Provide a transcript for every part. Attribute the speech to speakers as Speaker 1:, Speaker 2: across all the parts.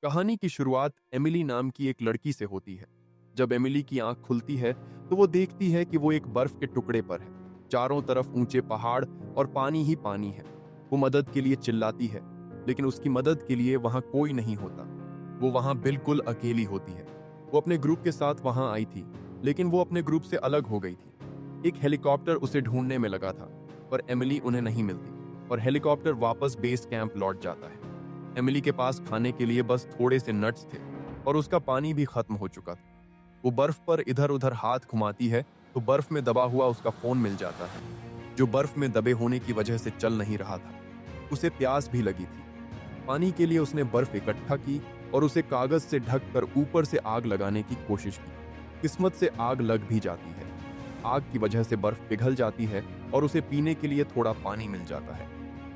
Speaker 1: कहानी की शुरुआत एमिली नाम की एक लड़की से होती है। जब एमिली की आंख खुलती है तो वो देखती है कि वो एक बर्फ के टुकड़े पर है। चारों तरफ ऊंचे पहाड़ और पानी ही पानी है। वो मदद के लिए चिल्लाती है, लेकिन उसकी मदद के लिए वहां कोई नहीं होता। वो वहां बिल्कुल अकेली होती है। वो अपने ग्रुप के साथ वहां आई थी, लेकिन वो अपने ग्रुप से अलग हो गई थी। एक हेलीकॉप्टर उसे ढूंढने में लगा था, पर एमिली उन्हें नहीं मिलती और हेलीकॉप्टर वापस बेस कैंप लौट जाता है। एमिली के पास खाने के लिए बस थोड़े से नट्स थे और उसका पानी भी खत्म हो चुका था। वो बर्फ पर इधर उधर हाथ घुमाती है तो बर्फ में दबा हुआ उसका फोन मिल जाता है, जो बर्फ में दबे होने की वजह से चल नहीं रहा था। उसे प्यास भी लगी थी। पानी के लिए उसने बर्फ इकट्ठा की और उसे कागज से ढक कर ऊपर से आग लगाने की कोशिश की। किस्मत से आग लग भी जाती है। आग की वजह से बर्फ पिघल जाती है और उसे पीने के लिए थोड़ा पानी मिल जाता है।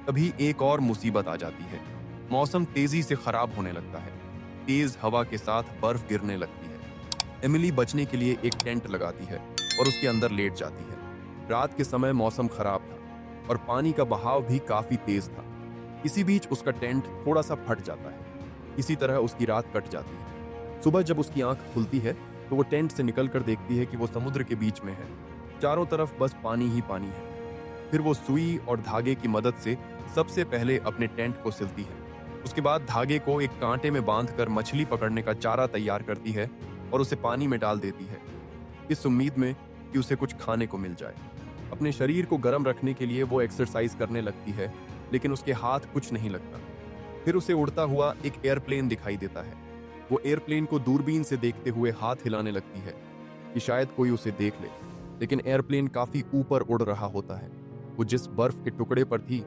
Speaker 1: तभी एक और मुसीबत आ जाती है। मौसम तेजी से खराब होने लगता है। तेज हवा के साथ बर्फ गिरने लगती है। एमिली बचने के लिए एक टेंट लगाती है और उसके अंदर लेट जाती है। रात के समय मौसम खराब था और पानी का बहाव भी काफी तेज था। इसी बीच उसका टेंट थोड़ा सा फट जाता है। इसी तरह उसकी रात कट जाती है। सुबह जब उसकी आंख खुलती है तो वो टेंट से निकलकर देखती है कि वो समुद्र के बीच में है। चारों तरफ बस पानी ही पानी है। फिर वो सुई और धागे की मदद से सबसे पहले अपने टेंट को सिलती है। उसके बाद धागे को एक कांटे में बांधकर मछली पकड़ने का चारा तैयार करती है और उसे पानी में डाल देती है, इस उम्मीद में कि उसे कुछ खाने को मिल जाए। अपने शरीर को गर्म रखने के लिए वो एक्सरसाइज करने लगती है, लेकिन उसके हाथ कुछ नहीं लगता। फिर उसे उड़ता हुआ एक एयरप्लेन दिखाई देता है। वो एयरप्लेन को दूरबीन से देखते हुए हाथ हिलाने लगती है कि शायद कोई उसे देख ले, लेकिन एयरप्लेन काफी ऊपर उड़ रहा होता है। वो जिस बर्फ के टुकड़े पर थी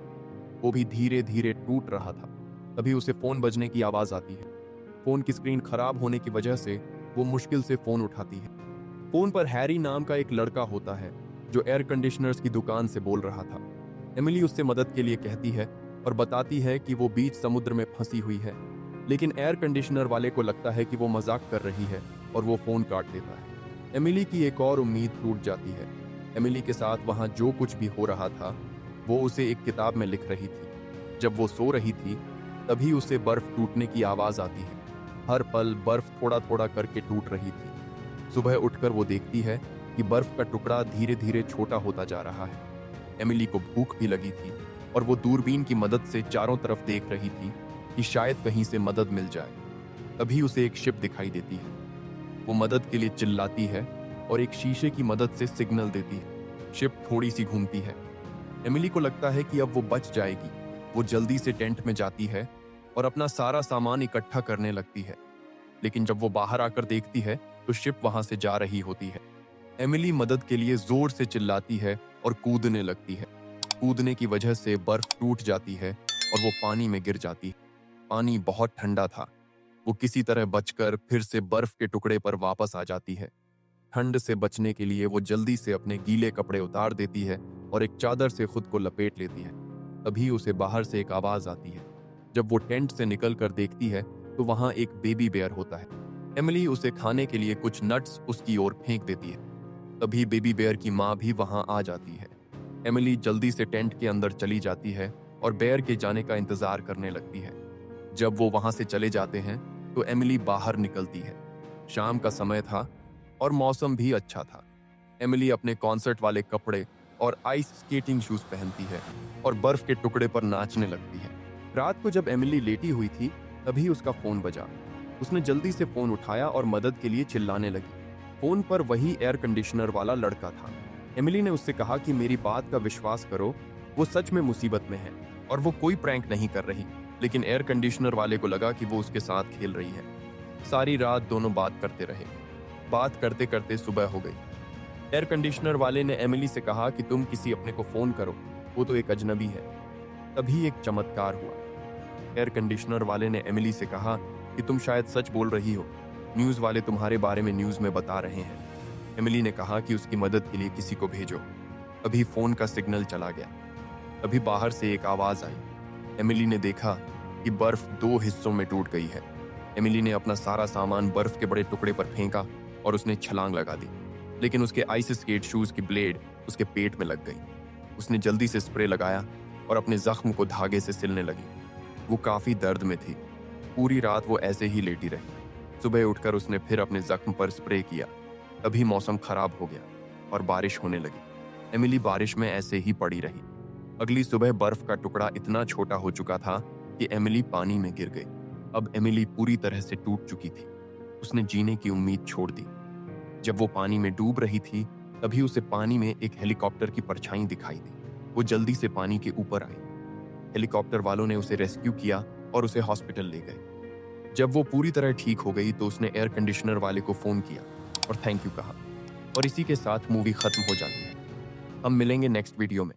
Speaker 1: वो भी धीरे धीरे टूट रहा था। तभी उसे फोन बजने की आवाज आती है। फोन की स्क्रीन खराब होने की वजह से वो मुश्किल से फोन उठाती है। फोन पर हैरी नाम का एक लड़का होता है जो एयर कंडीशनर्स की दुकान से बोल रहा था। एमिली उससे मदद के लिए कहती है और बताती है कि वो बीच समुद्र में फंसी हुई है, लेकिन एयर कंडीशनर वाले को लगता है कि वो मजाक कर रही है और वो फोन काट देता है। एमिली की एक और उम्मीद टूट जाती है। एमिली के साथ वहां जो कुछ भी हो रहा था वो उसे एक किताब में लिख रही थी। जब वो सो रही थी तभी उसे बर्फ टूटने की आवाज आती है। हर पल बर्फ थोड़ा थोड़ा करके टूट रही थी। सुबह उठकर वो देखती है कि बर्फ का टुकड़ा धीरे धीरे छोटा होता जा रहा है। एमिली को भूख भी लगी थी और वो दूरबीन की मदद से चारों तरफ देख रही थी कि शायद कहीं से मदद मिल जाए। तभी उसे एक शिप दिखाई देती है। वो मदद के लिए चिल्लाती है और एक शीशे की मदद से सिग्नल देती है। शिप थोड़ी सी घूमती है। एमिली को लगता है कि अब वो बच जाएगी। वो जल्दी से टेंट में जाती है और अपना सारा सामान इकट्ठा करने लगती है, लेकिन जब वो बाहर आकर देखती है तो शिप वहां से जा रही होती है। एमिली मदद के लिए जोर से चिल्लाती है और कूदने लगती है। कूदने की वजह से बर्फ टूट जाती है और वो पानी में गिर जाती है। पानी बहुत ठंडा था। वो किसी तरह बचकर फिर से बर्फ के टुकड़े पर वापस आ जाती है। ठंड से बचने के लिए वो जल्दी से अपने गीले कपड़े उतार देती है और एक चादर से खुद को लपेट लेती है। तभी उसे बाहर से एक आवाज आती है। जब वो टेंट से निकलकर देखती है तो वहां एक बेबी बेयर होता है। एमिली उसे खाने के लिए कुछ नट्स उसकी ओर फेंक देती है। तभी बेबी बेयर की माँ भी वहां आ जाती है। एमिली जल्दी से टेंट के अंदर चली जाती है और बेयर के जाने का इंतजार करने लगती है। जब वो वहां से चले जाते हैं तो एमिली बाहर निकलती है। शाम का समय था और मौसम भी अच्छा था। एमिली अपने कॉन्सर्ट वाले कपड़े और आइस स्केटिंग शूज पहनती है और बर्फ के टुकड़े पर नाचने लगती है। रात को जब एमिली लेटी हुई थी तभी उसका फोन बजा। उसने जल्दी से फोन उठाया और मदद के लिए चिल्लाने लगी। फोन पर वही एयर कंडीशनर वाला लड़का था। एमिली ने उससे कहा कि मेरी बात का विश्वास करो, वो सच में मुसीबत में है और वो कोई प्रैंक नहीं कर रही। लेकिन एयर कंडीशनर वाले को लगा कि वो उसके साथ खेल रही है। सारी रात दोनों बात करते रहे। बात करते करते सुबह हो गई। एयर कंडीशनर वाले ने एमिली से कहा कि तुम किसी अपने को फोन करो, वो तो एक अजनबी है। तभी एक चमत्कार हुआ। एयर कंडीशनर वाले ने एमिली से कहा कि तुम शायद सच बोल रही हो, न्यूज वाले तुम्हारे बारे में न्यूज में बता रहे हैं। एमिली ने कहा कि उसकी मदद के लिए किसी को भेजो। अभी फोन का सिग्नल चला गया। अभी बाहर से एक आवाज आई। एमिली ने देखा कि बर्फ दो हिस्सों में टूट गई है। एमिली ने अपना सारा सामान बर्फ के बड़े टुकड़े पर फेंका और उसने छलांग लगा दी, लेकिन उसके आइस स्केट शूज की ब्लेड उसके पेट में लग गई। उसने जल्दी से स्प्रे लगाया और अपने जख्म को धागे से सिलने लगी। वो काफी दर्द में थी। पूरी रात वो ऐसे ही लेटी रही। सुबह उठकर उसने फिर अपने जख्म पर स्प्रे किया। तभी मौसम खराब हो गया और बारिश होने लगी। एमिली बारिश में ऐसे ही पड़ी रही। अगली सुबह बर्फ का टुकड़ा इतना छोटा हो चुका था कि एमिली पानी में गिर गई। अब एमिली पूरी तरह से टूट चुकी थी। उसने जीने की उम्मीद छोड़ दी। जब वो पानी में डूब रही थी, तभी उसे पानी में एक हेलीकॉप्टर की परछाई दिखाई दी। वो जल्दी से पानी के ऊपर आई। हेलीकॉप्टर वालों ने उसे रेस्क्यू किया और उसे हॉस्पिटल ले गए। जब वो पूरी तरह ठीक हो गई तो उसने एयर कंडीशनर वाले को फोन किया और थैंक यू कहा। और इसी के साथ मूवी खत्म हो जाती है। हम मिलेंगे नेक्स्ट वीडियो में।